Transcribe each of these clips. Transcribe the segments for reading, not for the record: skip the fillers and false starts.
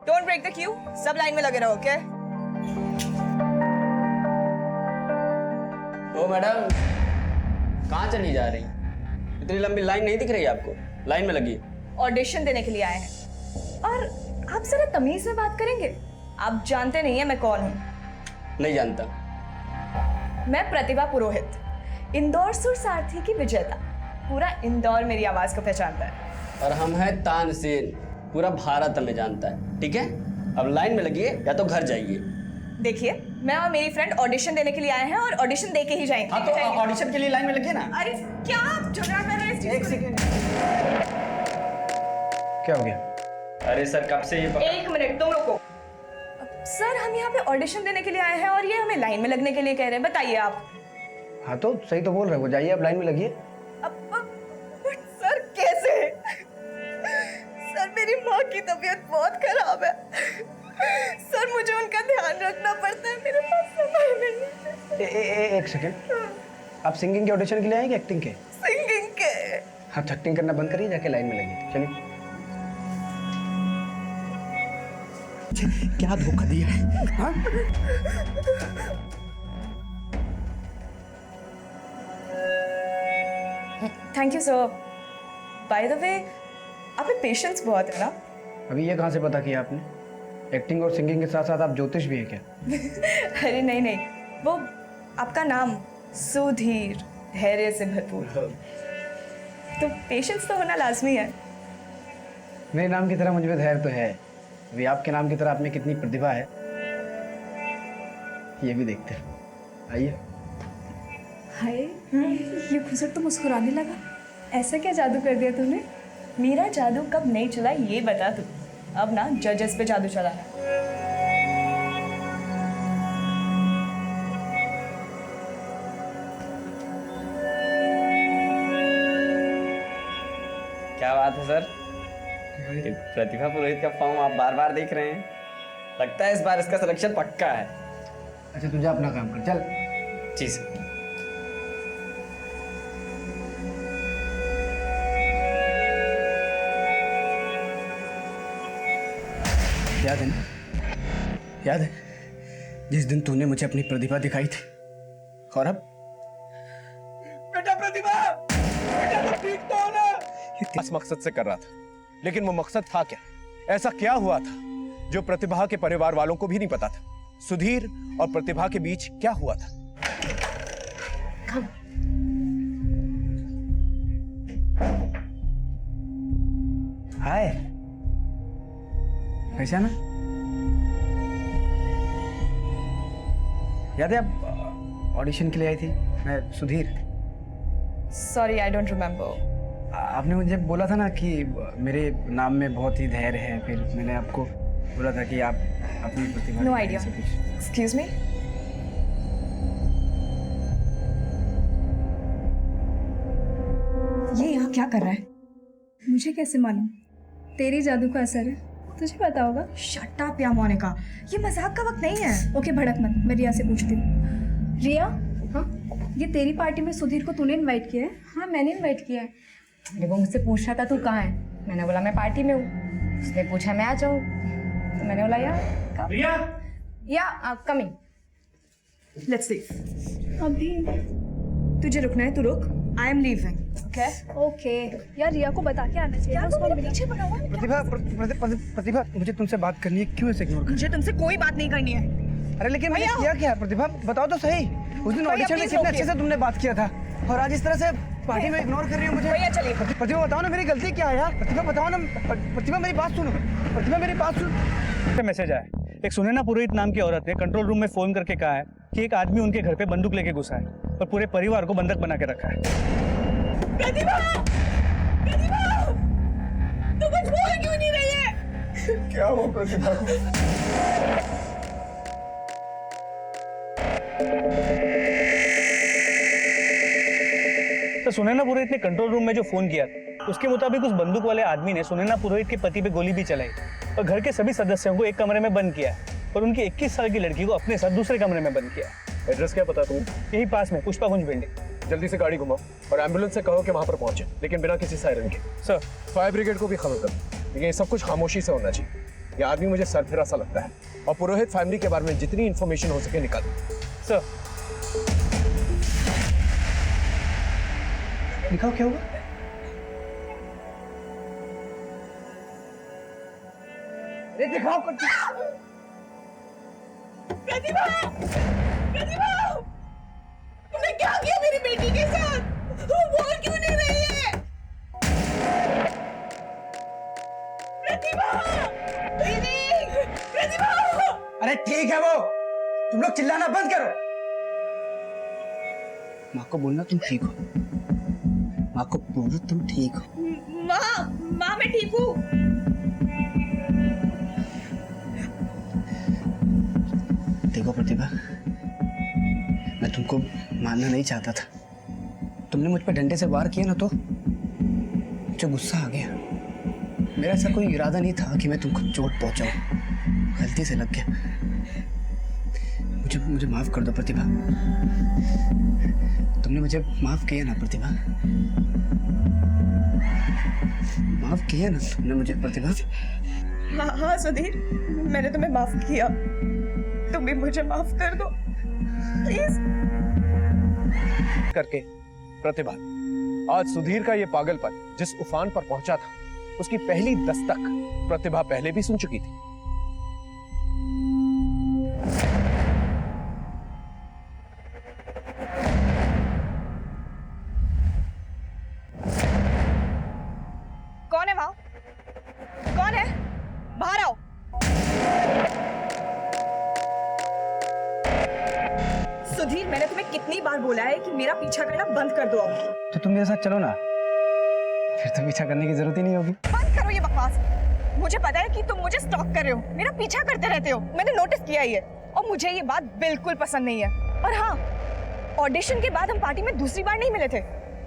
Don't break the Q, सब line में लगे रहो, ओके? ओ मैडम, कहाँ चली जा रही? इतनी लंबी लाइन नहीं दिख रही आपको? लाइन में लगी। ऑडिशन देने के लिए आए हैं। और आप जरा तमीज में बात करेंगे? आप जानते नहीं है मैं कौन हूँ? नहीं जानता। मैं प्रतिभा पुरोहित, इंदौर सुर सारथी की विजेता। पूरा इंदौर मेरी आवाज को पहचानता है। और हम हैं तानसेन, पूरा भारत हमें जानता है। ठीक है, अब लाइन में लगिए या तो घर जाइए। देखिए, मैं और मेरी फ्रेंड ऑडिशन देने के लिए आए हैं और ऑडिशन दे के ही जाएंगे। हाँ तो ऑडिशन के लिए लाइन में लगिए ना। अरे क्या आप झगड़ा कर रहे हैं इस चीज़ एक को? सेकंड। क्या हो गया? अरे सर, कब से ये एक मिनट, तुम रुको। सर, हम यहाँ पे ऑडिशन देने के लिए आए हैं और ये हमें लाइन में लगने के लिए कह रहे हैं। बताइए आप। हाँ तो सही तो बोल रहे हो, जाइए आप लाइन में लगिए। अब सर कैसे? सर, मेरी माँ की तबीयत बहुत खराब है। सर, मुझे उनका ध्यान रखना पड़ता है, मेरे पास समय नहीं है। एक सेकंड, आप सिंगिंग के ऑडिशन के लिए आए कि एक्टिंग के? सिंगिंग के। आप एक्टिंग करना बंद करिए, जाके लाइन में लगिए। चलिए। क्या धोखा दिया है? हाँ? Thank you sir. By the way, आप में पेशेंस बहुत है ना? अभी ये कहाँ से पता किया आपने? एक्टिंग और सिंगिंग के साथ साथ आप ज्योतिष भी है क्या? अरे नहीं नहीं, वो आपका नाम सुधीर, धैर्य से भरपूर, तो पेशेंस तो होना लाजमी है। मेरे नाम की तरह मुझ में धैर्य तो है, अभी आपके नाम की तरह आप में कितनी प्रतिभा है ये भी देखते हैं। आइए। हाय, ये खुसर तो मुस्कुराने लगा। ऐसा क्या जादू कर दिया तूने? मेरा जादू कब नहीं चला ये बता तू। अब ना जजेस पे जादू चला है। क्या बात है सर? ये प्रतिभा पुरोहित का फॉर्म आप बार बार देख रहे हैं। लगता है इस बार इसका सिलेक्शन पक्का है। अच्छा तू जा अपना काम कर, चल। जी सर। याद है ना? याद है जिस दिन तूने मुझे अपनी प्रतिभा दिखाई थी? और अब बेटा प्रतिभा, बेटा तुम ठीक तो हो ना? इस मकसद से कर रहा था, लेकिन वो मकसद था क्या? ऐसा क्या हुआ था जो प्रतिभा के परिवार वालों को भी नहीं पता था? सुधीर और प्रतिभा के बीच क्या हुआ था? हाय, पहचाना? याद है आप ऑडिशन के लिए आई थी? मैं Sudhir. Sorry, I don't remember. आपने मुझे बोला था ना कि मेरे नाम में बहुत ही धैर्य है, फिर मैंने आपको बोला था कि आप अपनी प्रतिभा। No idea. Excuse me. ये यहाँ क्या कर रहा है? मुझे कैसे मालूम? तेरी जादू का असर है, तुझे पता होगा। शट अप या मोनिका, ये मजाक का वक्त नहीं है। ओके, भड़क मत, मैं रिया से पूछती हूँ। रिया, हाँ, ये तेरी पार्टी में सुधीर को तूने इनवाइट किया है? हाँ, मैंने इनवाइट किया है। अरे वो मुझसे पूछ रहा था तू कहाँ है, मैंने बोला मैं पार्टी में हूँ। उसने पूछा मैं आ जाऊँ, तो मैंने बोला या कमिंग। Let's see. अभी तुझे रुकना है, तू रुक। I am leaving. Okay okay यार, रिया को बता के आना चाहिए। उसको पीछे पड़ा हुआ है। प्रतिभा, मुझे तुमसे बात करनी है, क्यों ऐसे इग्नोर कर? मुझे तुमसे कोई बात नहीं करनी है। अरे लेकिन मैंने किया क्या? प्रतिभा बताओ तो सही। उस दिन ऑडिशन में please कितने रोकिए। अच्छे से तुमने बात किया था, और आज इस तरह से पार्टी में इग्नोर कर रही हो मुझे। भैया चलिए। प्रतिभा बताओ ना, मेरी गलती क्या है यार? प्रतिभा बताओ ना। प्रतिभा मेरी बात सुनो, प्रतिभा मेरी बात सुनो। मैसेज आया, एक सुनैना पुरोहित नाम की औरत ने कंट्रोल रूम में फोन करके कहा है कि एक आदमी उनके घर पे बंदूक लेके घुसा है और पूरे परिवार को बंधक बना के रखा है। प्रतिभा! प्रतिभा! तू कुछ बोल क्यों नहीं रही है? क्या हुआ प्रतिभा को? तो सुनैना पुरोहित ने कंट्रोल रूम में जो फोन किया उसके मुताबिक उस बंदूक वाले आदमी ने सुनैना पुरोहित के पति पे गोली भी चलाई और घर के सभी सदस्यों को एक कमरे में बंद किया और उनकी 21 साल की लड़की को अपने साथ दूसरे कमरे में बंद किया। एड्रेस क्या पता तुम्हें? यही पास में पुष्पाकुंज बिल्डिंग। जल्दी से गाड़ी घुमाओ और एम्बुलेंस से कहो कि वहां पर पहुंचे, लेकिन बिना किसी सायरन के। सर, फायर ब्रिगेड को भी खबर करो, लेकिन ये सब कुछ खामोशी से होना चाहिए। ये आदमी मुझे सरफिरा सा लगता है और पुरोहित फैमिली के बारे में जितनी इंफॉर्मेशन हो सके निकाल। सर दिखाओ क्या हुआ। अरे दिखाओ कुछ। प्रतिभा, प्रतिभा, तुमने क्या किया मेरी बेटी के साथ? वो बोल क्यों नहीं रही है? प्रतिभा, दीदी, प्रतिभा। अरे ठीक है वो, तुम लोग चिल्लाना बंद करो। माँ को बोलना तुम ठीक हो, माँ को बोलो तुम ठीक हो। माँ मैं ठीक हूँ। देखो प्रतिभा, मैं तुमको मारना नहीं चाहता था। तुमने मुझ पर डंडे से वार किया ना तो मुझे गुस्सा आ गया। मेरा ऐसा कोई इरादा नहीं था कि मैं तुमको चोट पहुंचाऊं, गलती से लग गया। मुझे माफ कर दो प्रतिभा। तुमने मुझे माफ किया ना प्रतिभा? माफ किया ना तुमने मुझे प्रतिभा? हाँ सुधीर, मैंने तुम्हें माफ किया। तुम भी मुझे माफ कर दो प्लीज। करके प्रतिभा, आज सुधीर का ये पागलपन जिस उफान पर पहुंचा था उसकी पहली दस्तक प्रतिभा पहले भी सुन चुकी थी। कौन है वहां? कौन है? बाहर आओ। सुधीर, मैंने तुम्हें कितनी बार बोला है कि मेरा पीछा करना बंद कर दो अब। तो तुम मेरे साथ चलो ना, फिर तो पीछा करने की जरूरत ही नहीं होगी। बंद करो ये बकवास। मुझे पता है कि तुम मुझे स्टॉक कर रहे हो, मेरा पीछा करते रहते हो। मैंने नोटिस किया ये, और मुझे ये बात बिल्कुल पसंद नहीं है। और हाँ, ऑडिशन के बाद हम पार्टी में दूसरी बार नहीं मिले थे।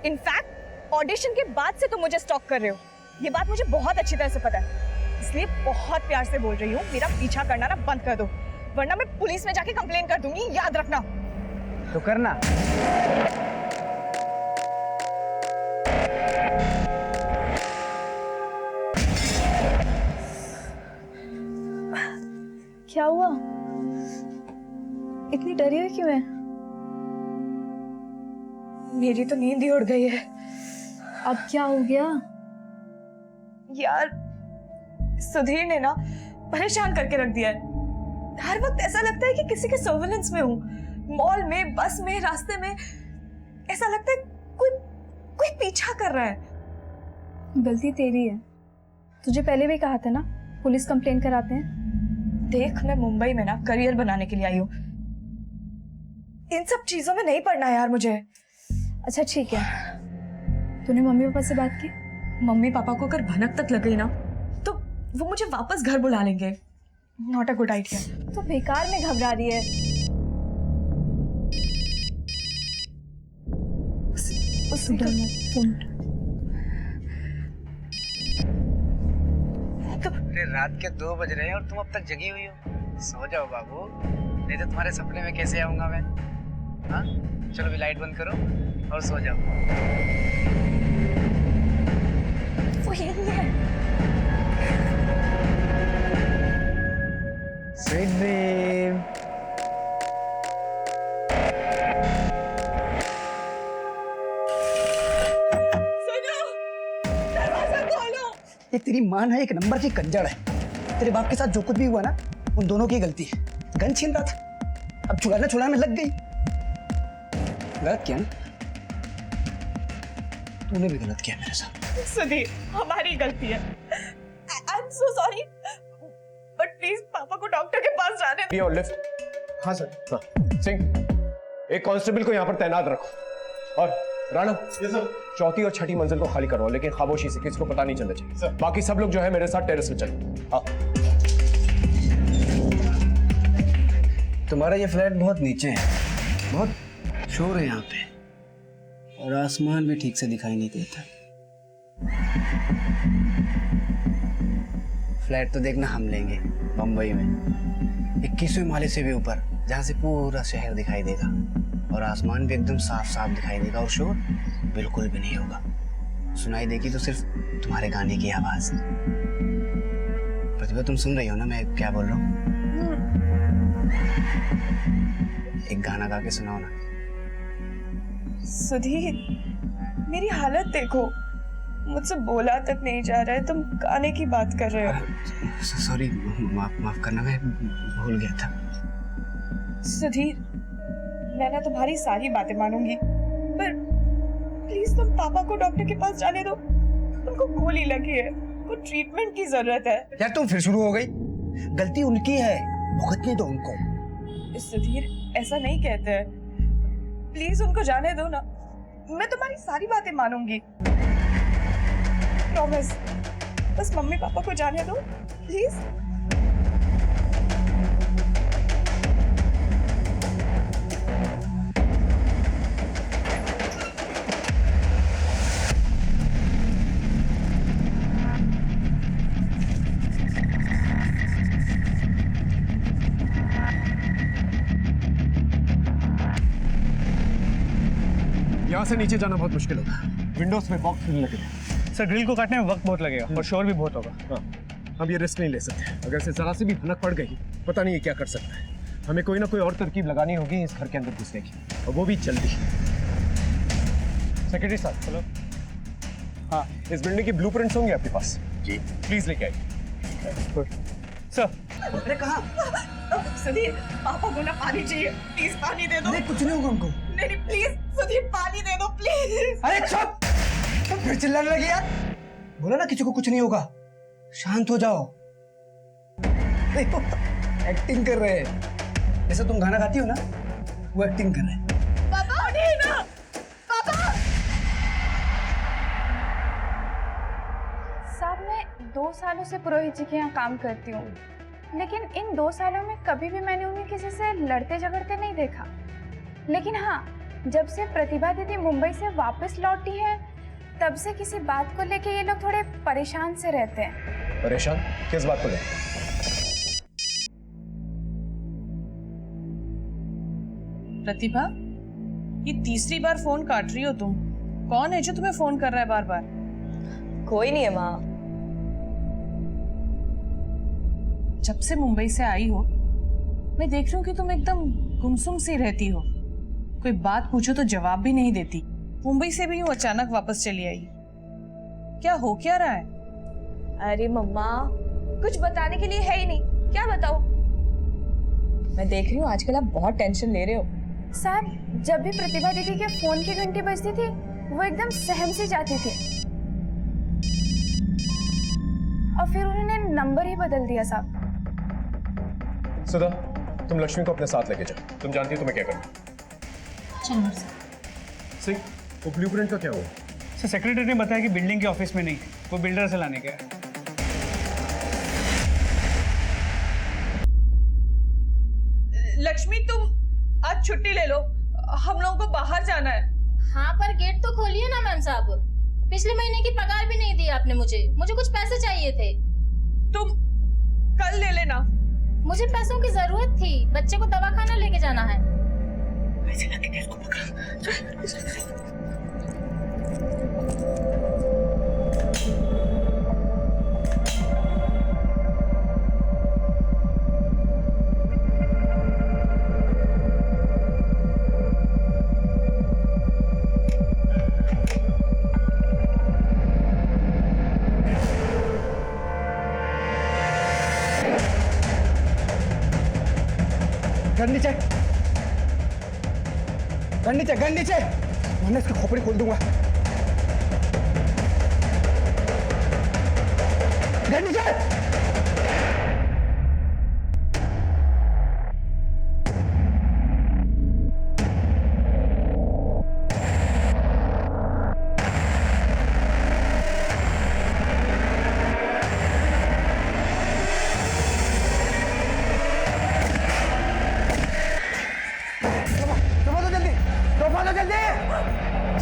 इनफैक्ट ऑडिशन के बाद से तुम मुझे स्टॉक कर रहे हो। ये बात मुझे बहुत अच्छी तरह से पता है, इसलिए बहुत प्यार से बोल रही हूँ, मेरा पीछा करना ना बंद कर दो, वरना मैं पुलिस में जाके कंप्लेन कर दूंगी, याद रखना। तो करना। क्या हुआ? इतनी डरी हुई क्यों है? मेरी तो नींद ही उड़ गई है। अब क्या हो गया? यार, सुधीर ने ना परेशान करके रख दिया है। हर वक्त ऐसा लगता है कि किसी के सर्विलेंस में हूँ। मॉल में, बस में, रास्ते में, ऐसा लगता है कोई पीछा कर रहा है। गलती तेरी है, तुझे पहले भी कहा था ना, पुलिस कंप्लेन कराते हैं। देख, मैं मुंबई में ना करियर बनाने के लिए आई हूँ, इन सब चीजों में नहीं पड़ना यार मुझे। अच्छा ठीक है, तूने मम्मी पापा से बात की? मम्मी पापा को अगर भनक तक लग गई ना तो वो मुझे वापस घर बुला लेंगे। Not a good idea. तो बेकार में घबरा रही है। अरे रात के 2 बज रहे हैं और तुम अब तक जगी हुई हो। सो जाओ बाबू, नहीं तो तुम्हारे सपने में कैसे आऊंगा मैं? हाँ चलो भी लाइट बंद करो और सो जाओ। वो यही है। Sweet dream. ये तेरी माँ ना एक नंबर की कंजड़ है। तेरे बाप के साथ जो कुछ भी हुआ ना, उन दोनों की गलती है। गन छीन रहा था, अब छुड़ाने में लग गई। गलत किया ना? तूने भी गलत किया मेरे साथ। सुधीर, हमारी गलती है। I am so sorry, but please पापा को डॉक्टर के पास जाने दो। और लिफ्ट। हाँ सर। हाँ सिंह, एक कांस्टेबल को यहाँ पर तैनात रखो, और राणा चौथी और छठी मंजिल को खाली करवाओ, लेकिन खामोशी से, किसी को पता नहीं चलना चाहिए। बाकी सब लोग जो है मेरे साथ टेरेस में चलो। हाँ। तुम्हारा ये फ्लैट बहुत नीचे है, बहुत शोर है यहाँ पे, और आसमान भी ठीक से दिखाई नहीं देता। फ्लैट तो देखना हम लेंगे बंबई में, 21वें माले से भी ऊपर, जहाँ से पूरा शहर दिखाई देगा, और आसमान भी एकदम साफ साफ दिखाई देगा, और शोर बिल्कुल भी नहीं होगा। सुनाई देगी तो सिर्फ तुम्हारे गाने की आवाज। प्रतिभा तुम सुन रही हो ना मैं क्या बोल रहा हूँ? एक गाना गा के सुनाओ ना। सुधीर, मेरी हालत देखो, मुझसे बोला तक नहीं जा रहा है, तुम गाने की बात कर रहे हो। सॉरी, माफ करना, मैं भूल गया था। सुधीर, मैं ना तुम्हारी सारी बातें मानूंगी, पर प्लीज तुम पापा को डॉक्टर के पास जाने दो। उनको गोली लगी है, उनको ट्रीटमेंट की जरूरत है। यार तुम फिर शुरू हो गई। गलती उनकी है, भुगतने दो उनको। सुधीर, ऐसा नहीं कहते हैं, प्लीज उनको जाने दो ना। मैं तुम्हारी सारी बातें मानूंगी, प्रॉमिस। बस मम्मी पापा को जाने दो प्लीज। यहाँ से नीचे जाना बहुत मुश्किल होगा, विंडोज में बॉक्स खुलने लगे। सर ग्रिल को काटने में वक्त बहुत लगेगा और शोर भी बहुत होगा। हाँ, हम ये रिस्क नहीं ले सकते। अगर से जरा सी भी भनक पड़ गई, पता नहीं ये क्या कर सकता है। हमें कोई ना कोई और तरकीब लगानी होगी इस घर के अंदर घुसने की, और वो भी जल्दी। सेक्रेटरी साहब, चलो। हाँ, इस बिल्डिंग की ब्लूप्रिंट्स होंगे आपके पास? जी। प्लीज लेके आइए। सर, अरे कहाँ? सुधीर, पापा को ना पानी चाहिए, प्लीज पानी दे दो। अरे कुछ नहीं होगा उनको। नहीं प्लीज सुधीर, पानी दे दो प्लीज। अरे चुप! तुम फिर चिल्लाने लगे यार। बोला ना किसी को कुछ नहीं होगा, शांत हो जाओ। देखो, एक्टिंग कर रहे हैं। जैसे तुम गाना गाती हो ना, वो एक्टिंग कर रहे हैं। पापा नहीं ना, पापा। साहब, मैं 2 सालों से पुरोहित जी के यहाँ काम करती हूँ, लेकिन इन 2 सालों में कभी भी मैंने उन्हें किसी से लड़ते झगड़ते नहीं देखा। लेकिन हाँ, जब से प्रतिभा दीदी मुंबई से वापस लौटी है, तब से किसी बात को लेके ये लोग थोड़े परेशान से रहते हैं। परेशान किस बात को लेकर? प्रतिभा, ये तीसरी बार फोन काट रही हो तुम। कौन है जो तुम्हें फोन कर रहा है बार बार? कोई नहीं है माँ। जब से मुंबई से आई हो, मैं देख रही हूँ कि तुम एकदम गुमसुम सी रहती हो। कोई बात पूछो तो जवाब भी नहीं देती। मुंबई से भी यूं अचानक वापस चली आई, क्या हो क्या रहा है? अरे मम्मा, कुछ बताने के लिए है ही नहीं, क्या बताओ? मैं देख रही हूँ आजकल आप बहुत टेंशन ले रहे हो। साहब, जब भी प्रतिभा दीदी के फोन की घंटी बजती थी, वो एकदम सहम सी जाती थी, और फिर उन्होंने नंबर ही बदल दिया। साहब, सुधा, तुम लक्ष्मी को अपने साथ लेके जाओ। तुम जानती हो तुम्हें क्या करना। सिंह, वो ब्लूप्रिंट का क्या हुआ? सर सेक्रेटरी ने बताया कि बिल्डिंग के ऑफिस में नहीं, वो बिल्डर से लाने गया है। लक्ष्मी, तुम आज छुट्टी ले लो, हम लोगों को बाहर जाना है। हाँ, पर गेट तो खोलिए ना मैम साहब। पिछले महीने की पगार भी नहीं दी आपने मुझे कुछ पैसे चाहिए थे। तुम कल ले लेना। मुझे पैसों की जरूरत थी, बच्चे को दवाखाना लेके जाना है। गन नीचे, गन नीचे, गन नीचे, वरना इसकी खोपड़ी खोल दूंगा। गन नीचे।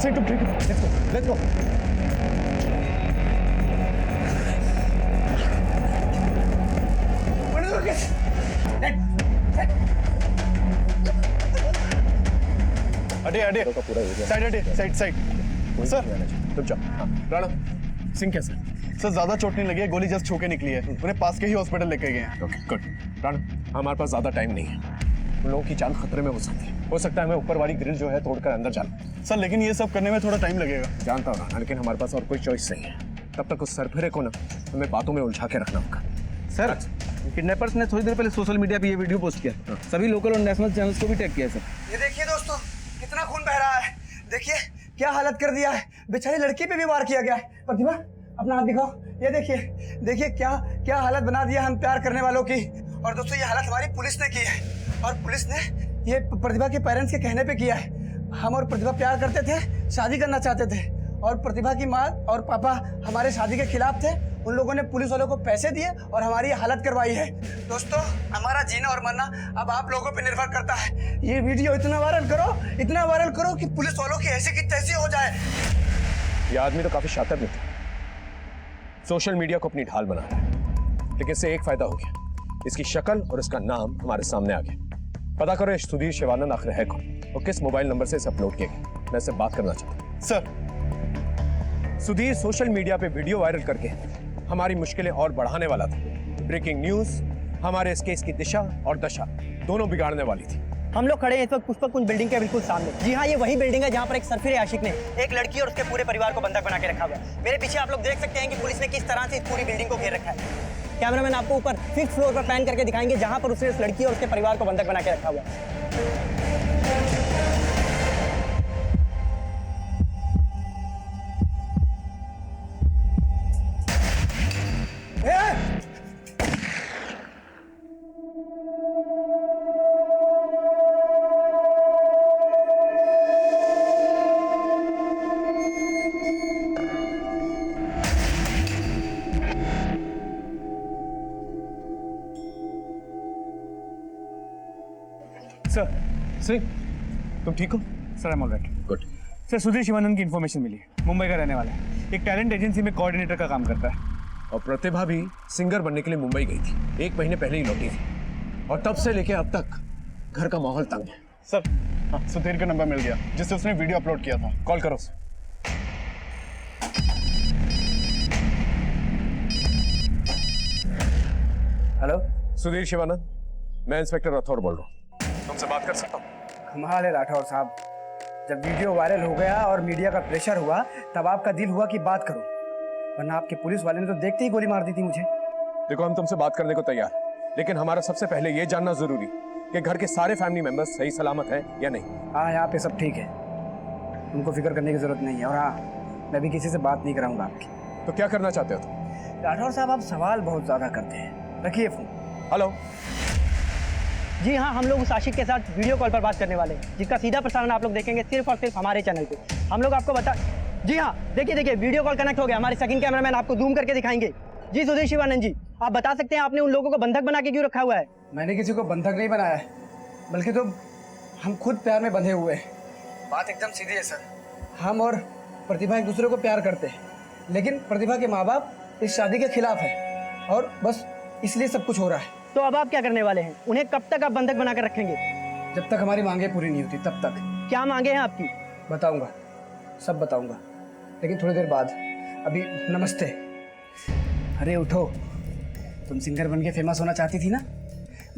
Say to break it. Let's go. अडे साइड सर तुम जाओ। हाँ, राणा सिंह कैसा? सर ज्यादा चोट नहीं लगी है, गोली जस्ट छू के निकली है। उन्हें पास के ही हॉस्पिटल लेके गए हैं। Okay good. राणा हमारे पास ज्यादा टाइम नहीं है, उन लोगों की जान खतरे में हो सकती है। हो सकता है हमें ऊपर वाली ग्रिल जो है तोड़कर अंदर जाना। सर लेकिन ये सब करने में थोड़ा टाइम लगेगा। जानता हूँ राणा, लेकिन हमारे पास और कोई चॉइस नहीं है। तब तक उस सरफिरे को ना हमें बातों में उलझा के रखना होगा। सर किडनैपर्स ने थोड़ी देर पहले सोशल मीडिया पे ये वीडियो पोस्ट किया, सभी लोकल और नेशनल चैनल्स को भी टैग किया है सर। ये देखिए दोस्तों, कितना खून बह रहा है। देखिए क्या हालत कर दिया है, बेचारी लड़की पे भी वार किया गया है। प्रतिभा अपना हाथ दिखाओ, ये देखिए देखिए क्या क्या हालत बना दिया हम प्यार करने वालों की। और दोस्तों ये हालत हमारी पुलिस ने की है, और पुलिस ने ये प्रतिभा के पेरेंट्स के कहने पे किया है। हम और प्रतिभा प्यार करते थे, शादी करना चाहते थे, और प्रतिभा की माँ और पापा हमारे शादी के खिलाफ थे। उन लोगों ने पुलिस वालों को पैसे दिए और हमारी हालत करवाई है। दोस्तों हमारा जीना और मरना अब आप लोगों पे निर्भर करता है। ये वीडियो इतना वायरल करो कि पुलिस वालों की ऐसी की तैसी हो जाए। ये आदमी तो काफी शातिर निकला, सोशल मीडिया को अपनी ढाल बना रहा है। लेकिन इससे एक फायदा हो गया, इसकी शक्ल और इसका नाम हमारे सामने आ गया। पता करो सुधीर शिवानंद आखिर है कौन और किस मोबाइल नंबर से इसे अपलोड किया गया। मैं इससे बात करना चाहता हूँ। सर सुधीर सोशल मीडिया पे वीडियो वायरल करके हमारी मुश्किलें और बढ़ाने वाला था। ब्रेकिंग न्यूज हमारे इस केस की दिशा और दशा दोनों बिगाड़ने वाली थी। हम लोग खड़े हैं इस वक्त पुष्पक कुंज बिल्डिंग के बिल्कुल सामने। जी हाँ, ये वही बिल्डिंग है जहाँ पर एक सरफिरे आशिक ने एक लड़की और उसके पूरे परिवार को बंधक बना के रखा हुआ है। मेरे पीछे आप लोग देख सकते हैं कि पुलिस ने किस तरह से इस पूरी बिल्डिंग को घेर रखा है। कैमरामैन आपको ऊपर 5th फ्लोर पर पैन करके दिखाएंगे जहाँ पर उसने उस लड़की और उसके परिवार को बंधक बना के रखा हुआ है। सर सिंह तुम ठीक हो? Sir I am alright. Good. Sir Sudhir Shivanand की इन्फॉर्मेशन मिली है, मुंबई का रहने वाला है, एक टैलेंट एजेंसी में कोऑर्डिनेटर का काम करता है। और प्रतिभा भी सिंगर बनने के लिए मुंबई गई थी, 1 महीने पहले ही लौटी थी, और तब से लेके अब तक घर का माहौल तंग है। सर हाँ, सुधीर का नंबर मिल गया जिससे उसने वीडियो अपलोड किया था। कॉल करो उसे। हेलो सुधीर शिवानंद, मैं इंस्पेक्टर राठौर बोल रहा हूँ, तुमसे बात कर सकता हूँ? कमाल है राठौर साहब, जब वीडियो वायरल हो गया और मीडिया का प्रेशर हुआ तब आपका दिल हुआ कि बात करो, वरना आपके पुलिस वाले ने तो देखते ही गोली मार दी थी मुझे। देखो हम तुमसे बात करने को तैयार हैं, लेकिन हमारा सबसे पहले ये जानना जरूरी कि घर के सारे फैमिली मेंबर्स सही सलामत हैं या नहीं। हाँ यहाँ पे सब ठीक है, उनको फिक्र करने की जरूरत नहीं है। और हाँ, मैं भी किसी से बात नहीं कराऊंगा आपकी। तो क्या करना चाहते हो तुम? राठौर साहब आप सवाल बहुत ज्यादा करते हैं, रखिए फोन। हेलो। जी हाँ, हम लोग उस आशिक के साथ वीडियो कॉल पर बात करने वाले हैं, जिसका सीधा प्रसारण आप लोग देखेंगे सिर्फ और सिर्फ हमारे चैनल पे। हम लोग आपको जी हाँ, देखिए वीडियो कॉल कनेक्ट हो गया। हमारे सेकंड कैमरामैन आपको जूम करके दिखाएंगे। जी सुधीर शिवानंद जी, आप बता सकते हैं आपने उन लोगों को बंधक बना के क्यों रखा हुआ है? मैंने किसी को बंधक नहीं बनाया है, बल्कि तो हम खुद प्यार में बंधे हुए हैं। बात एकदम सीधी है सर, हम और प्रतिभा एक दूसरे को प्यार करते हैं, लेकिन प्रतिभा के माँ बाप इस शादी के खिलाफ है और बस इसलिए सब कुछ हो रहा है। तो अब आप क्या करने वाले हैं? उन्हें कब तक आप बंधक बना कर रखेंगे? जब तक हमारी मांगें पूरी नहीं होती तब तक। क्या मांगे हैं आपकी? बताऊंगा, सब बताऊंगा, लेकिन थोड़ी देर बाद। अभी नमस्ते। अरे उठो, तुम सिंगर बन के फेमस होना चाहती थी ना,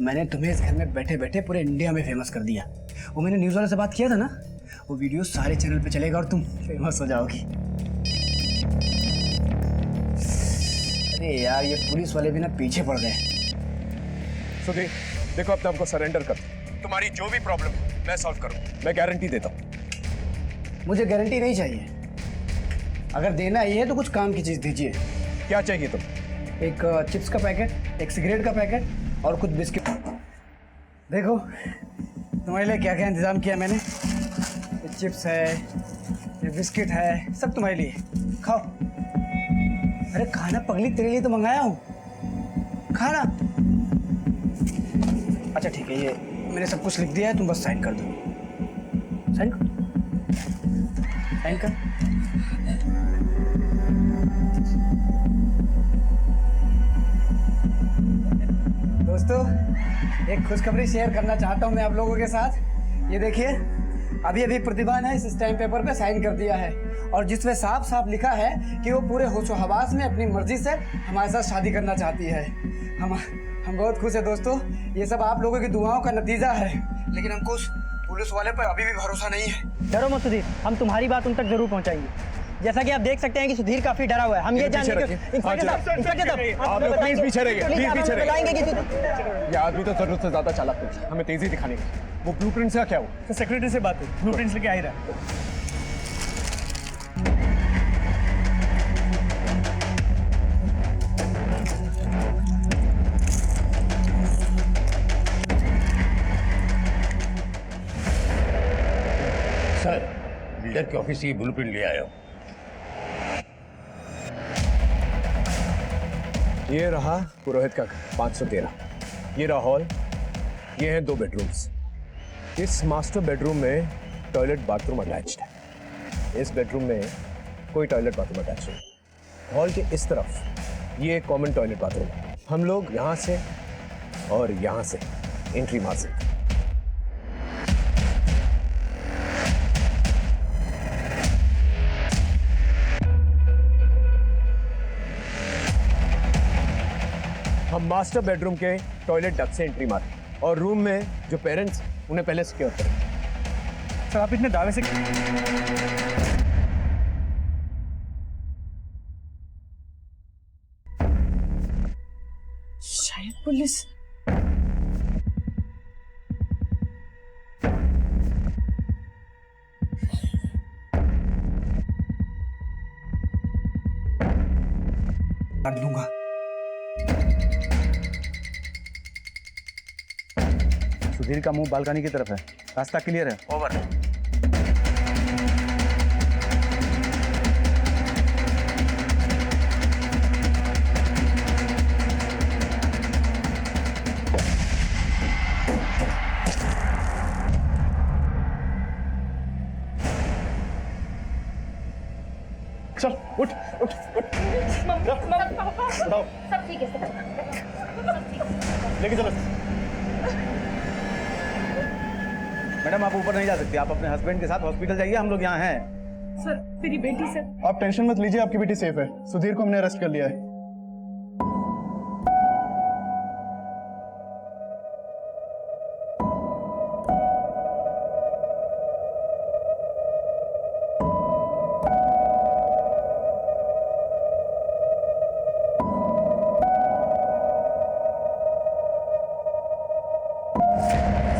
मैंने तुम्हें इस घर में बैठे बैठे पूरे इंडिया में फेमस कर दिया। वो मैंने न्यूज़ वाले से बात किया था ना, वो वीडियो सारे चैनल पे चलेगा और तुम फेमस हो जाओगी। अरे यार, ये पुलिस वाले भी ना पीछे पड़ गए। सुधीर देखो, अपने आपको सरेंडर कर, तुम्हारी जो भी प्रॉब्लम है मैं सॉल्व करूँ, मैं गारंटी देता हूँ। मुझे गारंटी नहीं चाहिए, अगर देना ही है तो कुछ काम की चीज़ दीजिए। क्या चाहिए तुम? एक चिप्स का पैकेट, एक सिगरेट का पैकेट और कुछ बिस्किट। देखो तुम्हारे लिए क्या क्या इंतज़ाम किया मैंने। ये चिप्स है, ये बिस्किट है, सब तुम्हारे लिए, खाओ। अरे खाना पगली, तेरे लिए तो मंगाया हूँ, खाना। अच्छा ठीक है, ये मैंने सब कुछ लिख दिया है, तुम बस साइन कर दो। साइन कर, साइन कर। दोस्तों, एक खुशखबरी शेयर करना चाहता हूं मैं आप लोगों के साथ। ये देखिए, अभी अभी प्रतिभा ने इस स्टैम्प पेपर पे साइन कर दिया है और जिसमें साफ साफ लिखा है कि वो पूरे होशो हवास में अपनी मर्जी से हमारे साथ शादी करना चाहती है। हम बहुत खुश हैं दोस्तों। ये सब आप लोगों की दुआओं का नतीजा है। लेकिन हमको उस पुलिस वाले पर अभी भी भरोसा नहीं है। डरो मत सुधीर, हम तुम्हारी बात उन तक जरूर पहुंचाएंगे। जैसा कि आप देख सकते हैं कि सुधीर काफी डरा हुआ है। हम ये जानते हैं इंस्पेक्टर साहब, आप लोग प्लीज पीछे रहिए, प्लीज पीछे रहिए। बताएंगे कि ये आदमी तो जरूरत से ज्यादा चालाक है, हमें तेजी दिखानी है। वो ब्लूप्रिंट्स का क्या हुआ? तो सेक्रेटरी से बात हुई, ब्लूप्रिंट्स लेके आ ही रहा है। सर, बिल्डर के ऑफिस से ये ब्लूप्रिंट ले आया हूं। ये रहा पुरोहित का घर 513। ये रहा हॉल। ये हैं 2 बेडरूम्स। इस मास्टर बेडरूम में टॉयलेट बाथरूम अटैच्ड है। इस बेडरूम में कोई टॉयलेट बाथरूम अटैच नहीं। हॉल के इस तरफ ये एक कॉमन टॉयलेट बाथरूम है। हम लोग यहाँ से और यहाँ से एंट्री मार सकते हैं। हम मास्टर बेडरूम के टॉयलेट डक्ट से एंट्री मारे और रूम में जो पेरेंट्स उन्हें पहले सिक्योर करें। सर आप इतने दावे से शायद पुलिस। काट दूंगा। सुधीर का मुंह बालकनी की तरफ है, रास्ता क्लियर है। ओवर। चल उठ उठ उठ। सब ठीक है, सब लेके चलो। मैडम आप ऊपर नहीं जा सकती, आप अपने हस्बैंड के साथ हॉस्पिटल जाइए, हम लोग यहाँ हैं। सर मेरी बेटी सर। आप टेंशन मत लीजिए, आपकी बेटी सेफ है। सुधीर को हमने अरेस्ट कर लिया है।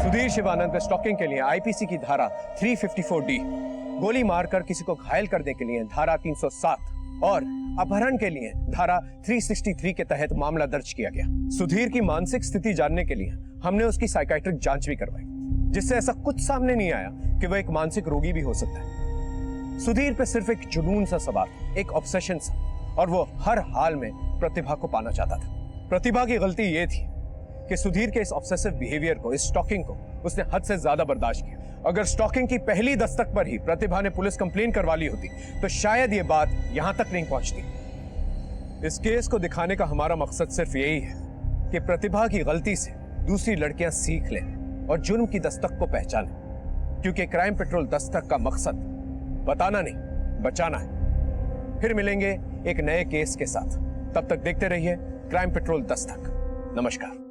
सुधीर शिवानंद पे स्टॉकिंग के लिए आईपीसी की धारा 354D, गोली मारकर किसी को घायल करने के लिए धारा 307 और अपहरण के लिए धारा 363 के तहत मामला दर्ज किया गया। सुधीर की मानसिक स्थिति जानने के लिए हमने उसकी साइकाइट्रिक जांच भी करवाई, जिससे ऐसा कुछ सामने नहीं आया कि वह एक मानसिक रोगी भी हो सकता है। सुधीर पे सिर्फ एक जुनून सा सवार, एक ऑब्सेशन सा, और वो हर हाल में प्रतिभा को पाना चाहता था। प्रतिभा की गलती ये थी कि सुधीर के इस ऑब्सेसिव बिहेवियर को, इस स्टॉकिंग को उसने हद से ज्यादा बर्दाश्त किया। अगर स्टॉकिंग की पहली दस्तक पर ही प्रतिभा ने पुलिस कंप्लेन करवा ली होती तो शायद ये बात यहां तक नहीं पहुंचती। इस केस को दिखाने का हमारा मकसद सिर्फ यही है कि प्रतिभा की गलती से दूसरी लड़कियां सीख लें और जुर्म की दस्तक को पहचानें, क्योंकि क्राइम पेट्रोल दस्तक का मकसद बताना नहीं, बचाना है। फिर मिलेंगे एक नए केस के साथ। तब तक देखते रहिए क्राइम पेट्रोल दस्तक। नमस्कार।